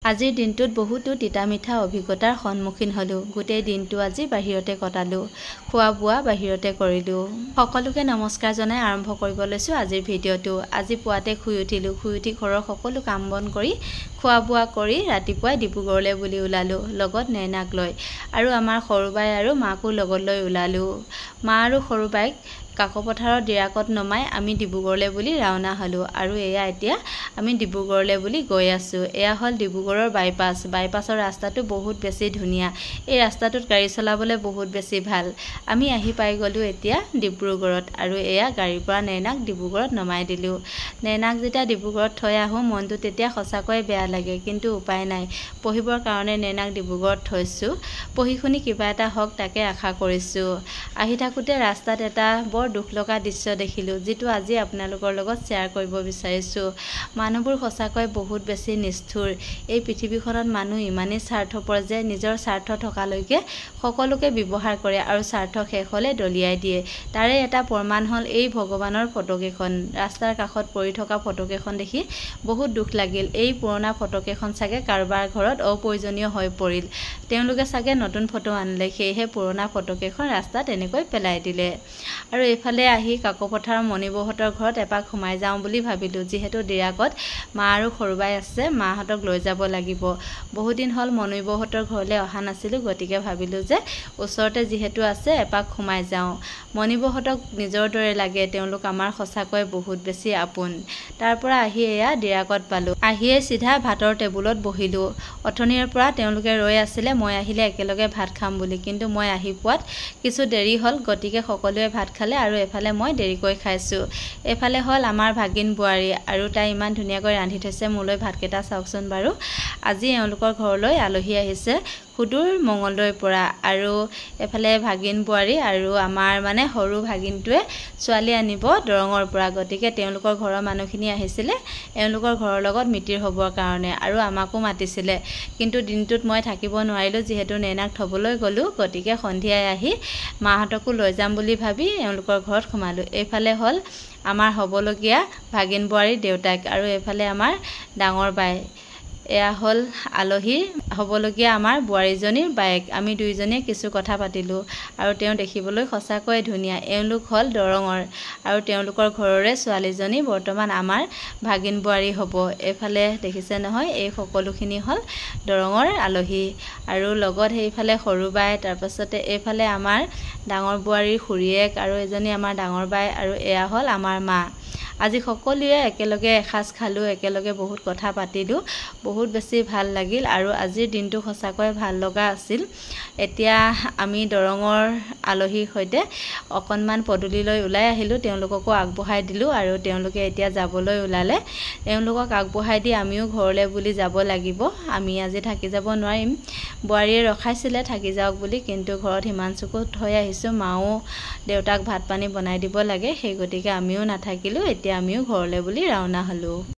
আজিৰ দিনটোত বহুতো তিতা মিঠা অভিজ্ঞতাৰ সন্মুখীন হ'লোঁ। গোটেই দিনটো আজি বাহিৰতে কটালোঁ। খোৱা বোৱা বাহিৰতে কৰিলোঁ। সকলোকে নমস্কাৰ জনাই আৰম্ভ কৰিব লৈছোঁ আজিৰ ভিডিঅ'টো। আজি পুৱাতে শুই উঠিলোঁ। শুই উঠি ঘৰৰ সকলো কাম বন কৰি খোৱা বোৱা কৰি ৰাতিপুৱাই ডিব্ৰুগড়লৈ বুলি ওলালোঁ, লগত নেনাক লৈ। আৰু আমাৰ সৰু বাই আৰু মাকো লগত লৈ ওলালোঁ। মা আৰু সৰু বাইক কাকপথাৰৰ ডিৰাকত নমাই আমি ডিব্ৰুগড়লৈ বুলি ৰাওনা হ'লোঁ। আৰু এয়া এতিয়া আমি ডিব্ৰুগড়লৈ বুলি গৈ আছোঁ। এয়া হ'ল ডিব্ৰুগড়ৰ বাইপাছৰ ৰাস্তাটো বহুত বেছি ধুনীয়া। এই ৰাস্তাটোত গাড়ী চলাবলৈ বহুত বেছি ভাল। আমি আহি পাই গ'লোঁ এতিয়া ডিব্ৰুগড়ত। আৰু এয়া গাড়ীৰ পৰা নেনাক ডিব্ৰুগড়ত নমাই দিলোঁ। নেনাক যেতিয়া ডিব্ৰুগড়ত থৈ আহোঁ মনটো তেতিয়া সঁচাকৈয়ে বেয়া লাগে, কিন্তু উপায় নাই। পঢ়িবৰ কাৰণে নেনাক ডিব্ৰুগড়ত থৈছোঁ। পঢ়ি শুনি কিবা এটা হওক তাকে আশা কৰিছোঁ। আহি থাকোঁতে ৰাস্তাত এটা বৰ দুখ লগা দৃশ্য দেখিলোঁ, যিটো আজি আপোনালোকৰ লগত শ্বেয়াৰ কৰিব বিচাৰিছোঁ। মানুহবোৰ সঁচাকৈ বহুত বেছি নিষ্ঠুৰ। এই পৃথিৱীখনত মানুহ ইমানেই স্বাৰ্থপৰ যে নিজৰ স্বাৰ্থ থকালৈকে সকলোকে ব্যৱহাৰ কৰে আৰু স্বাৰ্থ শেষ হ'লে দলিয়াই দিয়ে। তাৰে এটা প্ৰমাণ হ'ল এই ভগৱানৰ ফটোকেইখন। ৰাস্তাৰ কাষত পৰি থকা ফটোকেইখন দেখি বহুত দুখ লাগিল। এই পুৰণা ফটোকেইখন চাগে কাৰোবাৰ ঘৰত অপ্ৰয়োজনীয় হৈ পৰিল। তেওঁলোকে চাগে নতুন ফটো আনিলে, সেয়েহে পুৰণা ফটোকেইখন ৰাস্তাত এনেকৈ পেলাই দিলে। আৰু এইফালে আহি কাকপথাৰৰ মণিবৌহঁতৰ ঘৰত এপাক সোমাই যাওঁ বুলি ভাবিলোঁ। যিহেতু ডিৰাকত মা আৰু সৰু বাই আছে, মাহঁতক লৈ যাব লাগিব। বহুদিন হ'ল মণিবৌহঁতৰ ঘৰলৈ অহা নাছিলোঁ, গতিকে ভাবিলোঁ যে ওচৰতে যিহেতু আছে এপাক সোমাই যাওঁ। মণিবৌহঁতক নিজৰ দৰে লাগে, তেওঁলোক আমাৰ সঁচাকৈ বহুত বেছি আপোন। তাৰ পৰা আহি এয়া ডিৰাকত পালোঁ। আহিয়ে চিধা ভাতৰ টেবুলত বহিলোঁ। অথনিৰ পৰা তেওঁলোকে ৰৈ আছিলে মই আহিলে একেলগে ভাত খাম বুলি, কিন্তু মই আহি পোৱাত কিছু দেৰি হ'ল, গতিকে সকলোৱে ভাত খালে আৰু এফালে মই দেৰিকৈ খাইছোঁ। এইফালে হ'ল আমাৰ ভাগিন বোৱাৰী, আৰু তাই ইমান ধুনীয়াকৈ ৰান্ধি থৈছে মোলৈ ভাতকেইটা। চাওকচোন বাৰু, আজি এওঁলোকৰ ঘৰলৈ আলহী আহিছে সুদূৰ মঙলদৈৰ পৰা। আৰু এফালে ভাগিন বোৱাৰী আৰু আমাৰ সৰু ভাগিনটোৱে ছোৱালী আনিব দৰঙৰ পৰা, গতিকে তেওঁলোকৰ ঘৰৰ মানুহখিনি আহিছিলে এওঁলোকৰ ঘৰৰ লগত মিতিৰ হ'বৰ কাৰণে, আৰু আমাকো মাতিছিলে। কিন্তু দিনটোত মই থাকিব নোৱাৰিলোঁ, যিহেতু নেনাক থ'বলৈ গ'লোঁ। গতিকে সন্ধিয়াই আহি মাহঁতকো লৈ যাম বুলি ভাবি এওঁলোকৰ ঘৰত সোমালোঁ। এইফালে হ'ল আমাৰ হ'বলগীয়া ভাগিন বোৱাৰীৰ দেউতাক, আৰু এইফালে আমাৰ ডাঙৰ বাই। এয়া হ'ল আলহীৰ হ'বলগীয়া আমাৰ বোৱাৰীজনীৰ বায়েক। আমি দুয়োজনীয়ে কিছু কথা পাতিলোঁ, আৰু তেওঁ দেখিবলৈ সঁচাকৈয়ে ধুনীয়া। এওঁলোক হ'ল দৰঙৰ, আৰু তেওঁলোকৰ ঘৰৰে ছোৱালীজনী বৰ্তমান আমাৰ ভাগিন বোৱাৰী হ'ব। এইফালে দেখিছে নহয়, এই সকলোখিনি হ'ল দৰঙৰ আলহী। আৰু লগত সেইফালে সৰু বাই, তাৰপাছতে এইফালে আমাৰ ডাঙৰ বোৱাৰীৰ খুৰীয়েক, আৰু এজনী আমাৰ ডাঙৰ বাই, আৰু এয়া হ'ল আমাৰ মা। আজি সকলোৱে একেলগে এসাঁজ খালোঁ, একেলগে বহুত কথা পাতিলোঁ, বহুত বেছি ভাল লাগিল। আৰু আজিৰ দিনটো সঁচাকৈ ভাল লগা আছিল। এতিয়া আমি দৰঙৰ আলহীৰ সৈতে অকণমান পদূলিলৈ ওলাই আহিলোঁ, তেওঁলোককো আগবঢ়াই দিলোঁ, আৰু তেওঁলোকে এতিয়া যাবলৈ ওলালে। তেওঁলোকক আগবঢ়াই দি আমিও ঘৰলৈ বুলি যাব লাগিব। আমি আজি থাকি যাব নোৱাৰিম। বোৱাৰীয়ে ৰখাইছিলে থাকি যাওক বুলি, কিন্তু ঘৰত হিমাংশুকো থৈ আহিছোঁ। মাও দেউতাক ভাত পানী বনাই দিব লাগে, সেই গতিকে আমিও নাথাকিলোঁ। এতিয়া আমিও ঘৰলৈ বুলি ৰাওনা হ'লোঁ।